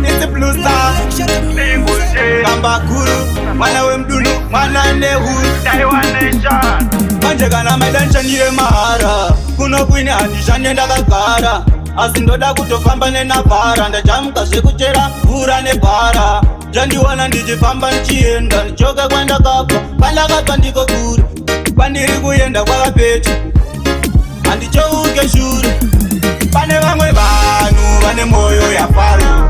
It's a blue star Kamba kuru Mwana wemdunu Mwana nehuru Taiwan Nation. Manje kana maida niye mahara Kuno kwini handishanye ndakagara Asi ndoda kutofamba nenabhara Ndajamuka zvekuchera mvura nebhara Jandiwana ndichifamba nichienda Nichoka kwandakabva Pandakabva ndiko kure Kwandiri kuenda kwakapeti Handichouke shure Pane vamwe vanhu vane moyo yaFaro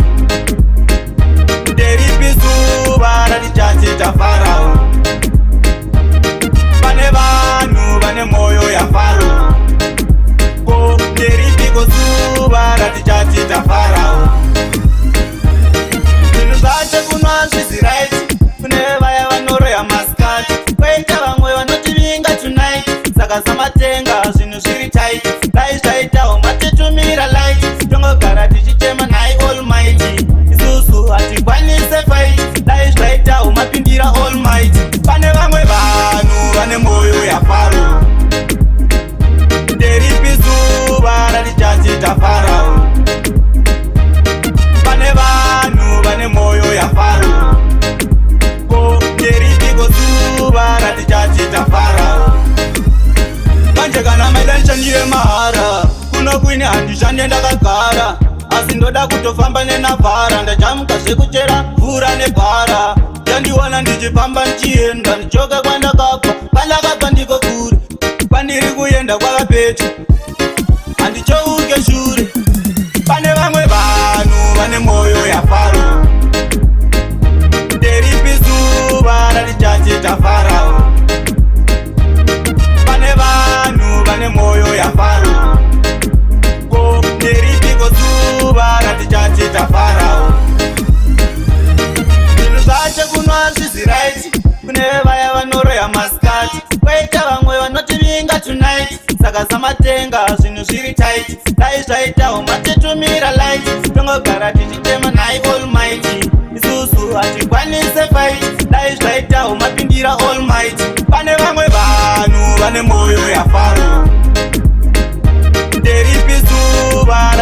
Nderipi zuva ratichachita Farao Pane vanhu vane moyo yaFaro Ko nderipiko zuva ratichachita Farao Zvinhu zvacho kunwa zvizi right Kune vaya vanoroya maskati Kwoita vamwe vanotivinga tonight Saka samatenga zvinhu zviri tight Dai zvaitawo matitumira light Tongogara tichichema naye Almighty Isusu hatikwanise fight Dai zvaitawo mapindira Almighty Pane vamwe vanhu vane moyo yaFaro Nderipi zuva ratichachita Farao Pane vanhu vane moyo yaFaro Ko nderipiko zuva ratichachita Farao Manje kana maida nishandire mahara Kuno kwini handishande ndakagara Asi ndoda kutofamba nenabhara Ndajamuka zvekuchera mvura nebhara Jandiwana ndichifamba nichienda Nichoka kwandakabva Pandakabva ndiko kure Kwandiri kuenda kwakapeti Handichouke shure Pane vamwe vanhu vane moyo yaFaro Nderipi zuva ratichachita Farao Pane vanhu vane moyo yaFaro Ko nderipiko zuva ratichachita Farao Zvinhu zvacho kunwa zvizi right Kune vaya vanoroya maskati Kwoita vamwe vanotivinga tonight Saka samatenga zvinhu zviri tight Dai zvaitawo matitumira light Tongogara tichitema naye Almighty Isusu hatikwanise fight Dai zvaitawo mapindira Almighty Pane vamwe vanhu vane moyo yaFaro Nderipi zuva